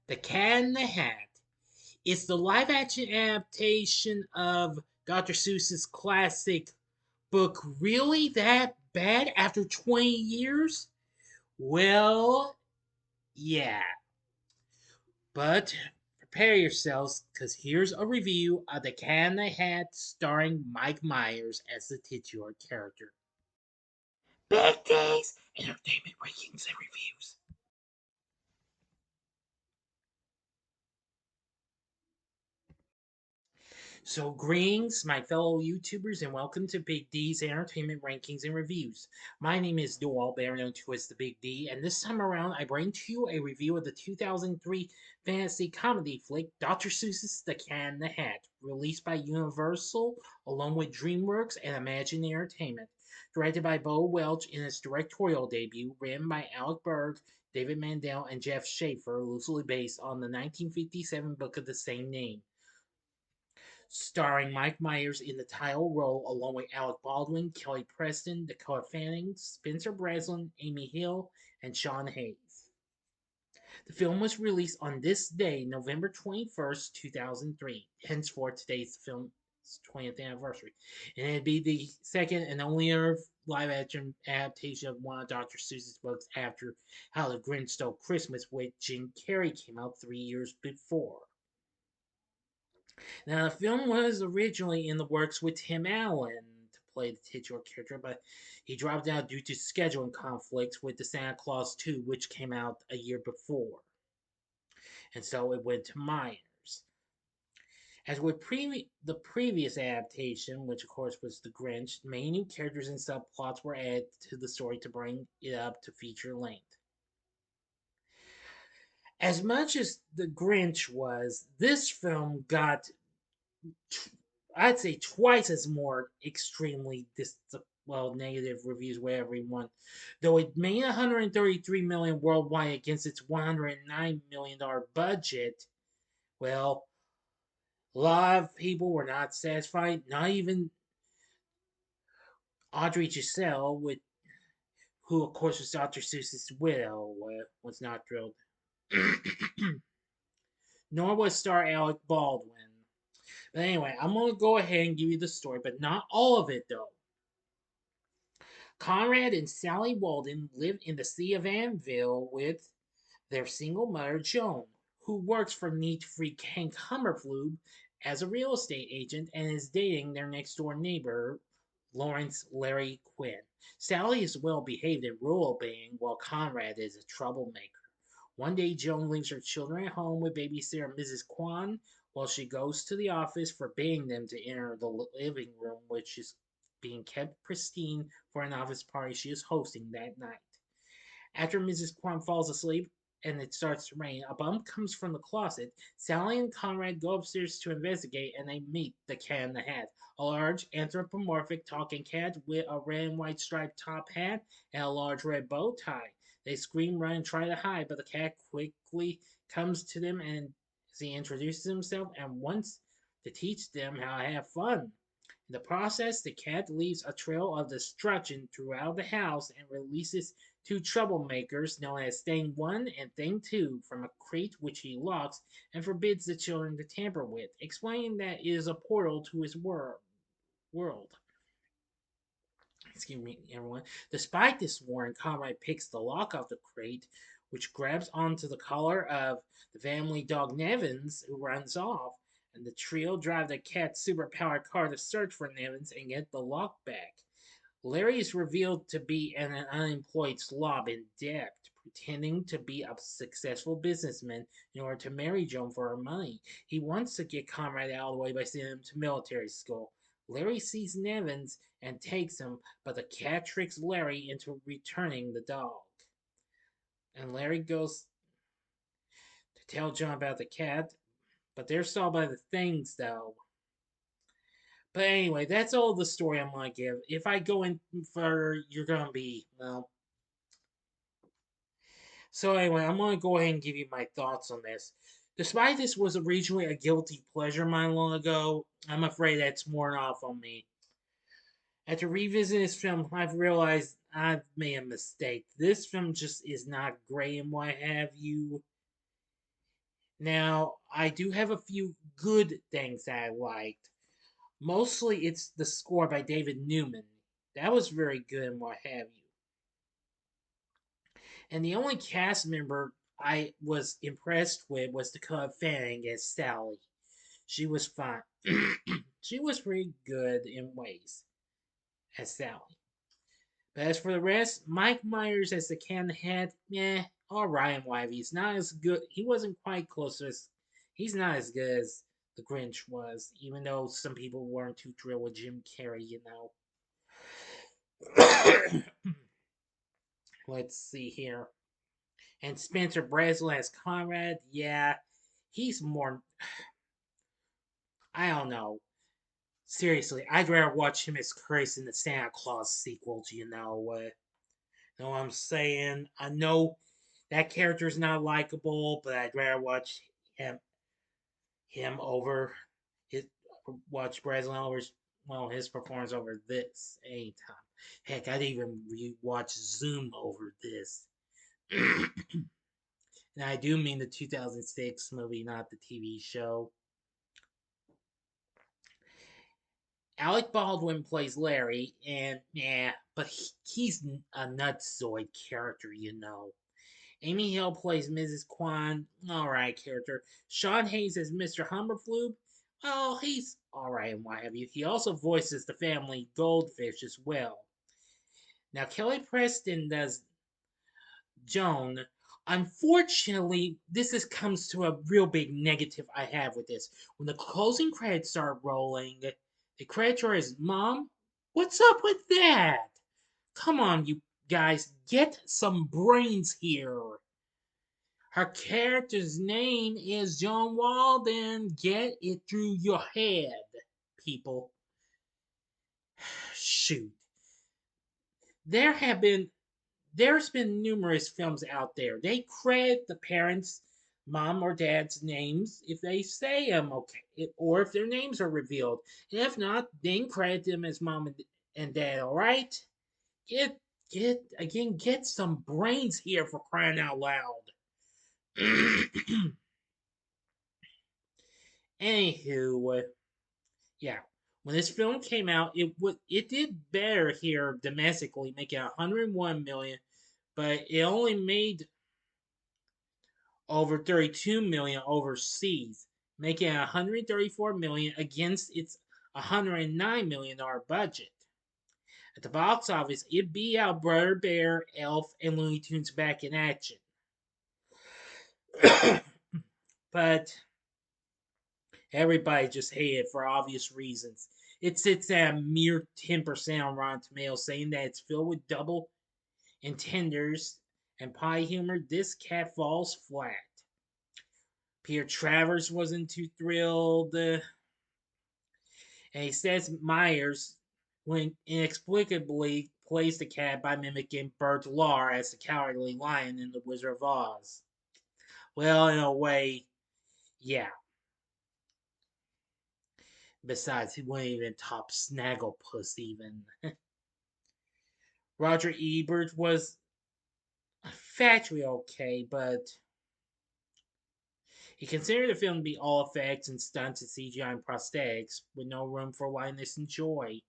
The Cat in the Hat is the live action adaptation of Dr. Seuss's classic book really that bad after 20 years? Well, yeah. But prepare yourselves because here's a review of The Cat in the Hat starring Mike Myers as the titular character. Big Days Entertainment Rankings and Reviews. So, greetings, my fellow YouTubers, and welcome to Big D's Entertainment Rankings and Reviews. My name is Doyle, better known to as the Big D, and this time around I bring to you a review of the 2003 fantasy comedy flick Dr. Seuss's The Cat in the Hat, released by Universal along with DreamWorks and Imagine Entertainment. Directed by Bo Welch in its directorial debut, written by Alec Berg, David Mandel, and Jeff Schaefer, loosely based on the 1957 book of the same name, starring Mike Myers in the title role along with Alec Baldwin, Kelly Preston, Dakota Fanning, Spencer Breslin, Amy Hill, and Sean Hayes. The film was released on this day, November 21st, 2003. Henceforth, today's film's 20th anniversary. And it'd be the second and only live action adaptation of one of Dr. Seuss's books after How the Grinch Stole Christmas, with Jim Carrey came out 3 years before. Now, the film was originally in the works with Tim Allen to play the titular character, but he dropped out due to scheduling conflicts with the Santa Claus 2, which came out a year before. And so it went to Myers. As with the previous adaptation, which of course was The Grinch, many new characters and subplots were added to the story to bring it up to feature length. As much as The Grinch was, this film got, I'd say, twice as more extremely negative reviews, whatever you want. Though it made 133 million worldwide against its 109 million dollar budget, well, a lot of people were not satisfied. Not even Audrey Giselle, who of course was Dr. Seuss's widow, was not thrilled. Nor was star Alec Baldwin. But anyway, I'm gonna go ahead and give you the story, but not all of it though. Conrad and Sally Walden live in the city of Anvil with their single mother, Joan, who works for neat freak Hank Hummerflube as a real estate agent and is dating their next door neighbor, Lawrence Larry Quinn. Sally is well behaved and rule obeying, while Conrad is a troublemaker. One day, Joan leaves her children at home with babysitter Mrs. Kwan while she goes to the office, forbidding them to enter the living room, which is being kept pristine for an office party she is hosting that night. After Mrs. Kwan falls asleep and it starts to rain, a bump comes from the closet. Sally and Conrad go upstairs to investigate and they meet the Cat in the Hat, a large anthropomorphic talking cat with a red and white striped top hat and a large red bow tie. They scream, run, and try to hide, but the cat quickly comes to them and as he introduces himself and wants to teach them how to have fun. In the process, the cat leaves a trail of destruction throughout the house and releases two troublemakers known as Thing 1 and Thing 2 from a crate which he locks and forbids the children to tamper with, explaining that it is a portal to his world. Excuse me, everyone. Despite this warning, Conrad picks the lock off the crate, which grabs onto the collar of the family dog Nevins, who runs off, and the trio drive the cat's superpowered car to search for Nevins and get the lock back. Larry is revealed to be an unemployed slob in debt, pretending to be a successful businessman in order to marry Joan for her money. He wants to get Conrad out of the way by sending him to military school. Larry sees Nevins and takes him, but the cat tricks Larry into returning the dog. And Larry goes to tell John about the cat, but they're stalled by the things, though. But anyway, that's all the story I'm gonna give. If I go in further, you're gonna be, well. So anyway, I'm gonna go ahead and give you my thoughts on this. Despite this was originally a guilty pleasure of mine long ago, I'm afraid that's worn off on me. After revisiting this film, I've realized I've made a mistake. This film just is not great and what have you. Now, I do have a few good things that I liked. Mostly it's the score by David Newman. That was very good and what have you. And the only cast member I was impressed with was Dakota Fanning as Sally. She was fine. She was pretty good in ways as Sally. But as for the rest, Mike Myers as the can head, alright in Wivey. He's not as good. He wasn't quite close to as. He's not as good as the Grinch was, even though some people weren't too thrilled with Jim Carrey, you know. Let's see here. And Spencer Breslin as Conrad, yeah, he's more. I don't know. Seriously, I'd rather watch him as Chris in the Santa Claus sequels, you know. Know what I'm saying? I know that character's not likable, but I'd rather watch him him over his watch Breslin over his performance over this anytime. Heck, I'd even rewatch Zoom over this. And I do mean the 2006 movie, not the TV show. Alec Baldwin plays Larry, and yeah, but he's a nutsoid character, you know. Amy Hill plays Mrs. Kwan, alright character. Sean Hayes as Mr. Humberflube, well, he's alright and what have you. He also voices the family Goldfish as well. Now, Kelly Preston does Joan. Unfortunately, comes to a real big negative I have with this. When the closing credits start rolling, the creditor is Mom. What's up with that? Come on, you guys, get some brains here. Her character's name is John Walden. Get it through your head, people. Shoot. There have been there's been numerous films out there. They credit the parents, mom or dad's names if they say them, okay, or if their names are revealed. And if not, then credit them as mom and dad. All right, get get some brains here for crying out loud. Anywho, yeah, when this film came out, it did better here domestically, making 101 million, but it only made over 32 million overseas, making 134 million against its 109 million dollar budget. At the box office, it beat out Brother Bear, Elf, and Looney Tunes Back in Action. But everybody just hated it for obvious reasons. It sits at a mere 10% on Rotten Tomatoes, saying that it's filled with double entendres and pie humor. This cat falls flat. Peter Travers wasn't too thrilled, and he says Myers, when inexplicably, plays the cat by mimicking Bert Lahr as the Cowardly Lion in The Wizard of Oz. Well, in a way, yeah. Besides, he wouldn't even top Snagglepuss, even. Roger Ebert was factually okay, but he considered the film to be all effects and stunts and CGI and prosthetics, with no room for lightness and joy.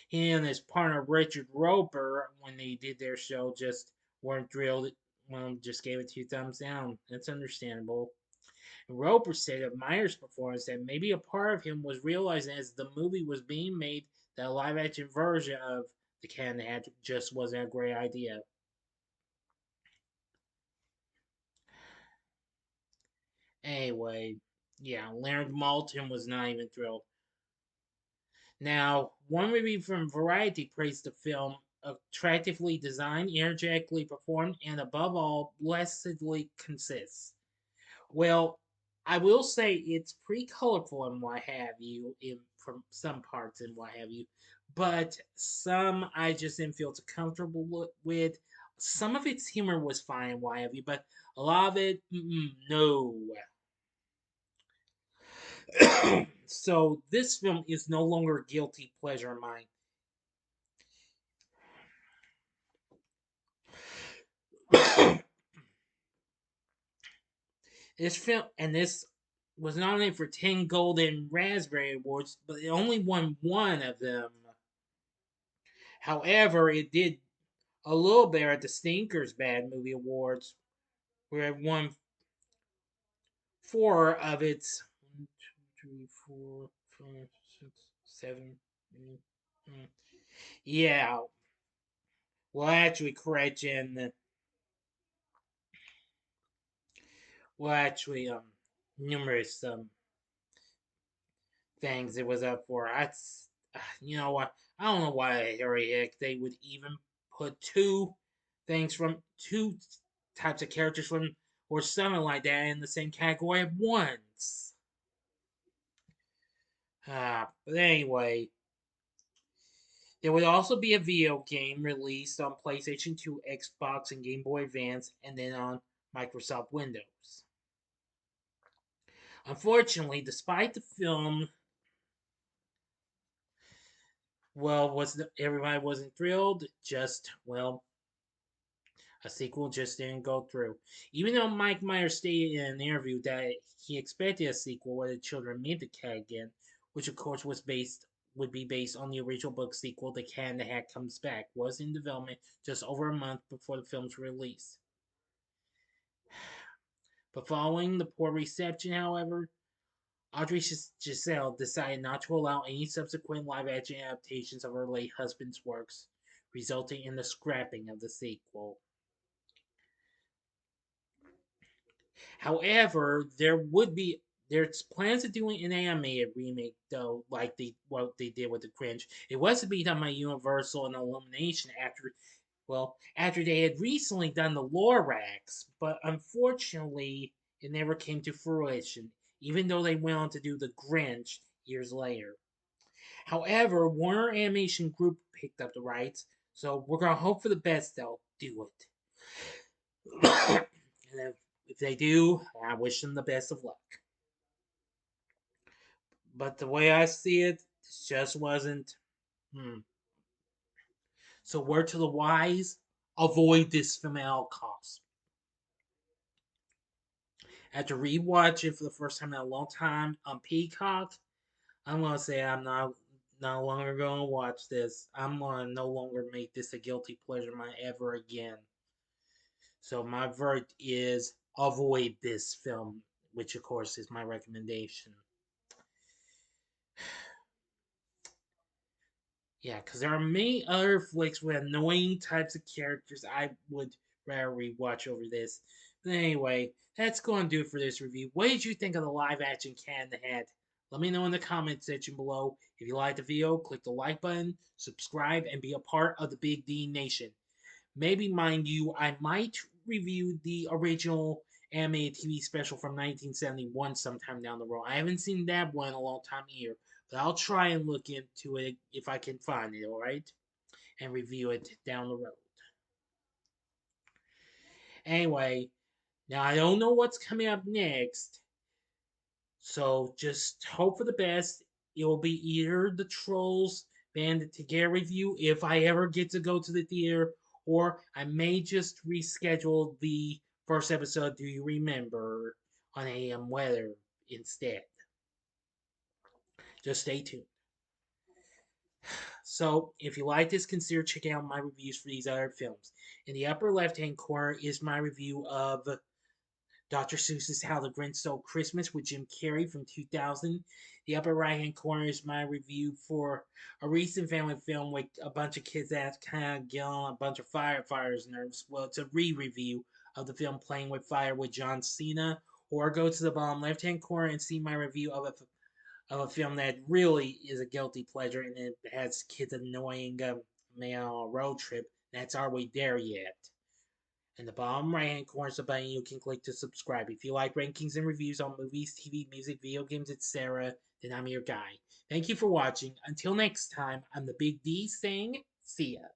He and his partner Richard Roper, when they did their show, just weren't thrilled. Well, just gave it 2 thumbs down. That's understandable. And Roper said of Myers' performance that maybe a part of him was realizing as the movie was being made that a live action version of The Cat in the Hat just wasn't a great idea. Anyway, yeah, Leonard Maltin was not even thrilled. Now, one review from Variety praised the film attractively designed, energetically performed, and above all, blessedly consists. Well, I will say it's pretty colorful and what have you, from some parts and what have you, but some I just didn't feel too comfortable with. Some of its humor was fine and what have you, but a lot of it, no. So this film is no longer a guilty pleasure of mine. This was nominated for 10 Golden Raspberry Awards, but it only won one of them. However, it did a little better at the Stinkers Bad Movie Awards, where it won four of its 1, 2, 3, 4, 5, 6, 7. Yeah, well, actually, correction. Well, actually, numerous things it was up for. You know what? I don't know why Harry Heck they would even put two types of characters from or something like that in the same category at once. But anyway, there would also be a video game released on PlayStation 2, Xbox, and Game Boy Advance, and then on Microsoft Windows. Unfortunately, despite the film, was everybody wasn't thrilled. A sequel just didn't go through. Even though Mike Myers stated in an interview that he expected a sequel where the children meet the cat again, which of course would be based on the original book sequel, The Cat in the Hat Comes Back, was in development just over a month before the film's release. But following the poor reception, however, Audrey Giselle decided not to allow any subsequent live action adaptations of her late husband's works, resulting in the scrapping of the sequel. However, there's plans to do an animated remake though, like what they did with the Cringe. It was to be done by Universal and Illumination after they had recently done the Lorax, but unfortunately it never came to fruition, even though they went on to do the Grinch years later. However, Warner Animation Group picked up the rights, so we're gonna hope for the best they'll do it. And if they do, I wish them the best of luck. But the way I see it, this just wasn't. Hmm. So, word to the wise, avoid this film at all costs. After rewatching for the first time in a long time on Peacock, I'm gonna say I'm not no longer gonna watch this. I'm gonna no longer make this a guilty pleasure of mine ever again. So my verdict is avoid this film, which of course is my recommendation. Yeah, because there are many other flicks with annoying types of characters I would rather rewatch over this. But anyway, that's going to do it for this review. What did you think of the live action Cat in the Hat? Let me know in the comment section below. If you liked the video, click the like button, subscribe, and be a part of the Big D Nation. Maybe, mind you, I might review the original animated TV special from 1971 sometime down the road. I haven't seen that one in a long time either, but I'll try and look into it if I can find it, alright? And review it down the road. Anyway, now I don't know what's coming up next, so just hope for the best. It will be either the Trolls Bandit Together review if I ever get to go to the theater, or I may just reschedule the first episode, Do You Remember, on AM Weather instead. Just stay tuned. So, if you like this, consider checking out my reviews for these other films. In the upper left hand corner is my review of Dr. Seuss's How the Grinch Stole Christmas with Jim Carrey from 2000. The upper right hand corner is my review for a recent family film with a bunch of kids that kind of get on a bunch of firefighters' nerves. Well, it's a re review of the film Playing with Fire with John Cena. Or go to the bottom left hand corner and see my review of a film that really is a guilty pleasure and it has kids annoying man on a road trip. That's Are We There Yet? In the bottom right hand corner is a button you can click to subscribe. If you like rankings and reviews on movies, TV, music, video games, etc., then I'm your guy. Thank you for watching. Until next time, I'm the Big D saying, see ya.